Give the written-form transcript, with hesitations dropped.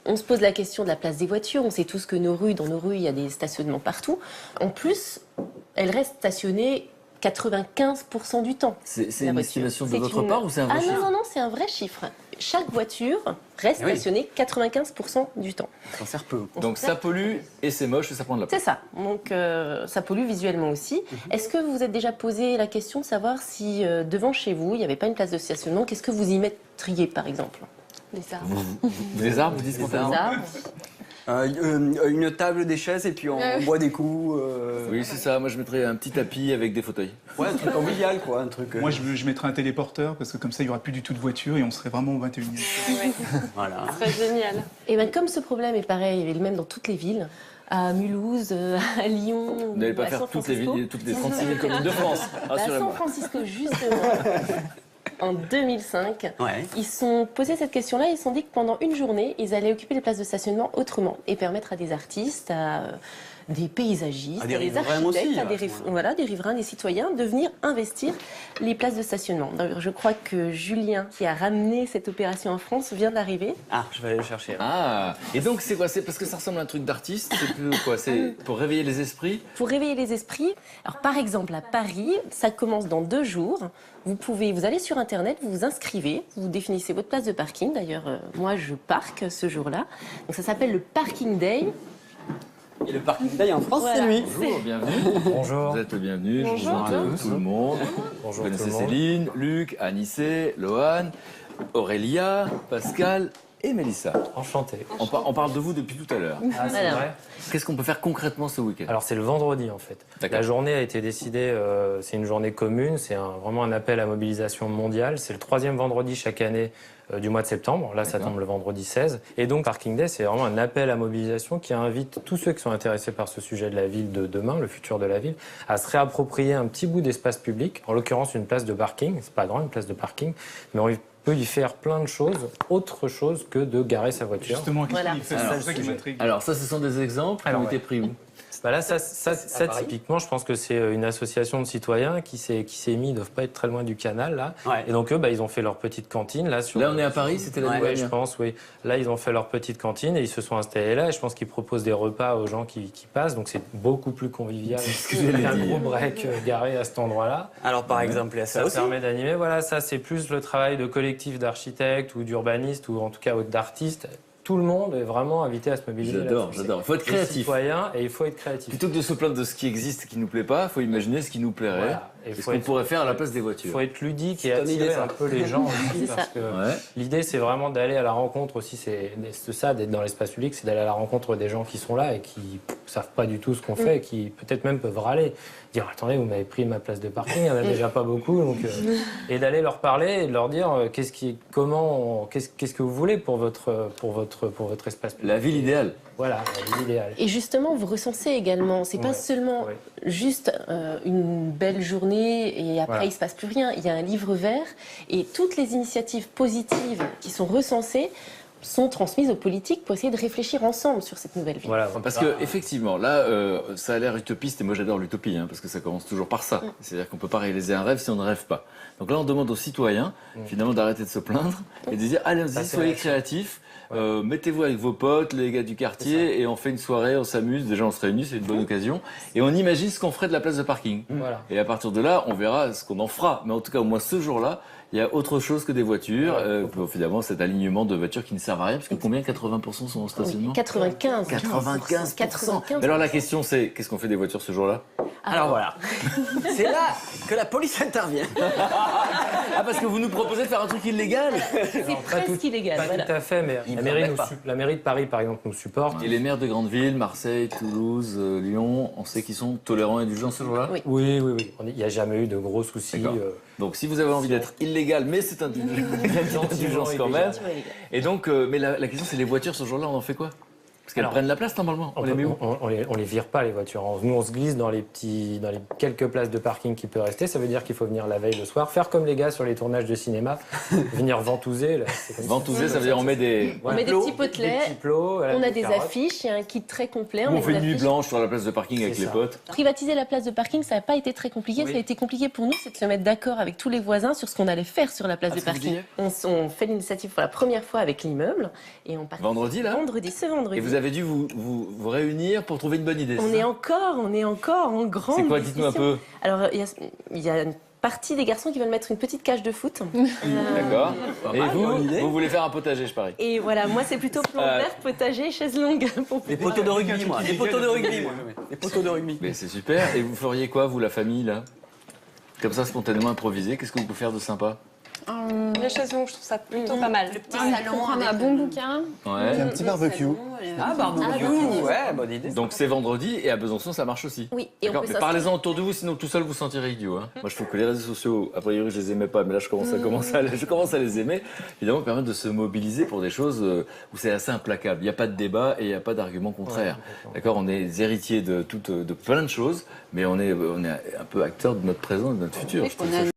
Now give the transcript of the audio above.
On se pose la question de la place des voitures. On sait tous que dans nos rues, il y a des stationnements partout. En plus, elles restent stationnées 95% du temps. C'est une estimation de votre part ou c'est un vrai chiffre? Non, c'est un vrai chiffre. Chaque voiture reste stationnée 95% du temps. Ça en sert peu. Donc ça pollue et c'est moche et ça prend de la place. C'est ça. Donc ça pollue visuellement aussi. Est-ce que vous vous êtes déjà posé la question de savoir si devant chez vous, il n'y avait pas une place de stationnement? Qu'est-ce que vous y mettriez par exemple? Des arbres. Des arbres, vous dites spontanément? Des arbres. Une table, des chaises et puis on boit des coups. Oui, c'est ça. Moi, je mettrais un petit tapis avec des fauteuils. Ouais, un truc convivial, quoi. Un truc, Moi, je mettrais un téléporteur parce que comme ça, il n'y aura plus du tout de voiture et on serait vraiment au 21e siècle. Voilà. Ce serait génial. Et bien comme ce problème est pareil, il est le même dans toutes les villes, à Mulhouse, à Lyon, Vous n'allez pas à faire San toutes les Francisco. 36 000 communes de France. À San Rassurez-moi. Francisco, justement, en 2005, Ouais. ils se sont posé cette question-là. Ils se sont dit que pendant une journée, ils allaient occuper les places de stationnement autrement et permettre à des artistes, à des paysagistes, À des à des riverains architectes, aussi, à des, à ce moment-là. voilà, des riverains, des citoyens, de venir investir les places de stationnement. D'ailleurs, je crois que Julien, qui a ramené cette opération en France, vient d'arriver. Ah, je vais aller le chercher. Ah, et donc c'est quoi? C'est parce que ça ressemble à un truc d'artiste? C'est plus quoi? C'est pour réveiller les esprits? Pour réveiller les esprits, alors par exemple à Paris, ça commence dans 2 jours. Vous allez sur Internet, vous vous inscrivez, vous définissez votre place de parking. D'ailleurs, moi, je parque ce jour-là. Donc ça s'appelle le Parking Day. Et le parking day en France, Voilà. c'est lui. Bonjour, bienvenue. Bonjour. Vous êtes le bienvenu. Je Bonjour. vous présente tout le monde. Bonjour Vous tout connaissez le monde. Céline, Luc, Anissé, Lohan, Aurélia, Pascal et Mélissa. Enchanté. On parle de vous depuis tout à l'heure. Ah, c'est Voilà. vrai. Qu'est-ce qu'on peut faire concrètement ce week-end? Alors c'est le vendredi en fait. D'accord. La journée a été décidée, c'est une journée commune, c'est vraiment un appel à mobilisation mondiale. C'est le 3e vendredi chaque année du mois de septembre. Là, ça D'accord. tombe le vendredi 16. Et donc Parking Day, c'est vraiment un appel à mobilisation qui invite tous ceux qui sont intéressés par ce sujet de la ville de demain, le futur de la ville, à se réapproprier un petit bout d'espace public, en l'occurrence une place de parking. C'est pas grand, une place de parking, mais on peut y faire plein de choses, autre chose que de garer sa voiture. Justement, qu'est-ce Voilà. qu'il fait? Alors, C'est ça qui m'intrigue. Alors ça, ce sont des exemples qui Alors, ont été ouais. pris où? Bah là, ça typiquement, je pense que c'est une association de citoyens qui s'est mis, ils doivent pas être très loin du canal là. Ouais. Et donc eux, bah, ils ont fait leur petite cantine là. Là, on est à Paris, c'était la Ouais, Ouais, je dernière. pense, oui. Là, ils ont fait leur petite cantine et ils se sont installés là. Et je pense qu'ils proposent des repas aux gens qui passent. Donc c'est beaucoup plus convivial que j'allais qu'un dire. gros break garé à cet endroit-là. Alors, par exemple, il y a ça Ça aussi. permet d'animer. Voilà, ça c'est plus le travail de collectif d'architectes ou d'urbanistes ou en tout cas d'artistes. Tout le monde est vraiment invité à se mobiliser. J'adore, là-dessus. j'adore. Il faut être Les créatif. citoyens et il faut être créatif. Plutôt que de se plaindre de ce qui existe et qui nous plaît pas, il faut imaginer ce qui nous plairait. Voilà. Et Et ce faut qu'on être- pourrait faire à la place des Il voitures. faut être ludique et C'est ton idée, attirer ça. un peu les gens aussi C'est parce ça. que Ouais. l'idée c'est vraiment d'aller à la rencontre aussi, c'est ça, d'être dans l'espace public, c'est d'aller à la rencontre des gens qui sont là et qui savent pas du tout ce qu'on fait et qui peut-être même peuvent râler, dire attendez vous m'avez pris ma place de parking, il y en a déjà pas beaucoup donc et d'aller leur parler et de leur dire qu'est-ce que vous voulez pour votre espace public. La ville idéale. Voilà, la ville idéale. Et justement, vous recensez également, c'est pas Ouais, seulement ouais. juste une belle journée et après Voilà. il se passe plus rien. Il y a un livre vert et toutes les initiatives positives qui sont recensées sont transmises aux politiques pour essayer de réfléchir ensemble sur cette nouvelle ville. Voilà, Parce que effectivement, là, ça a l'air utopiste et moi j'adore l'utopie, parce que ça commence toujours par ça. C'est-à-dire qu'on peut pas réaliser un rêve si on ne rêve pas. Donc là, on demande aux citoyens finalement d'arrêter de se plaindre et de dire allez-y, Ça, c'est soyez vrai. créatifs. Mettez-vous avec vos potes, les gars du quartier, et on fait une soirée, on s'amuse. Déjà, on se réunit, c'est une bonne occasion. Et on imagine ce qu'on ferait de la place de parking. Voilà. Et à partir de là, on verra ce qu'on en fera. Mais en tout cas, au moins ce jour-là, il y a autre chose que des voitures. Finalement, cet alignement de voitures qui ne servent à rien, parce que combien 80% sont en stationnement? 95. 95%. Mais alors la question c'est, qu'est-ce qu'on fait des voitures ce jour-là? Alors voilà. C'est là que la police intervient. Ah, parce que vous nous proposez de faire un truc illégal? C'est presque illégal. Pas Voilà. tout à fait, mais Ils la ne mairie, permettent pas. la mairie de Paris, par exemple, nous supporte. Et les maires de grandes villes, Marseille, Toulouse, Lyon, on sait qu'ils sont tolérants et indulgents ce jour-là? Oui. Oui. Il n'y a jamais eu de gros soucis. D'accord. Donc si vous avez envie d'être illégal, mais c'est indulgence quand même. Illégal. Et donc, mais la question c'est les voitures ce jour-là, on en fait quoi? Parce qu'elles Alors, prennent la place normalement. On les met où? on les vire pas les voitures. Nous on se glisse dans les quelques places de parking qui peut rester. Ça veut dire qu'il faut venir la veille le soir, faire comme les gars sur les tournages de cinéma, venir ventouser. Là, Ventouser, ça veut dire on met des... On met des petits potelets, des petits plots, on a des carottes. affiches, il y a un kit très complet. On met fait des une nuit affiches. blanche sur la place de parking avec C'est les ça. potes. Privatiser la place de parking, ça n'a pas été très compliqué. Oui. Ça a été compliqué pour nous, c'est de se mettre d'accord avec tous les voisins sur ce qu'on allait faire sur la place de ce que vous parking. disiez On fait l'initiative pour la première fois avec l'immeuble et on part Vendredi, là ce vendredi. Et vous avez dû vous réunir pour trouver une bonne idée. On c'est est ça encore en grande C'est quoi? Dites-nous un discussion. peu. Alors, il y a une partie des garçons qui veulent mettre une petite cage de foot. D'accord. Et bonne idée. vous voulez faire un potager, je parie. Et voilà, moi, c'est plutôt plan vert, potager, chaise longue. Pour Les poteaux de rugby, moi. Les poteaux de rugby, moi. Les poteaux de rugby. Mais c'est super. Et vous feriez quoi, vous, la famille, là? Comme ça, spontanément improvisé, qu'est-ce que vous pouvez faire de sympa? Les chaises longues, je trouve ça plutôt pas mal. Le petit salon prendre avec un bon bouquin. Ouais. Un petit barbecue. Ah, barbecue, ouais, bonne idée. Donc c'est vendredi et à Besançon, ça marche aussi. Oui, et on D'accord, peut mais s'inscrire. parlez-en autour de vous, sinon tout seul vous sentirez idiot. Hein. Moi je trouve que les réseaux sociaux, a priori je les aimais pas, mais là je commence à les aimer. Évidemment, permettent de se mobiliser pour des choses où c'est assez implacable. Il n'y a pas de débat et il n'y a pas d'argument contraire. D'accord, on est les héritiers de plein de choses, mais on est un peu acteurs de notre présent et de notre futur. je trouve ça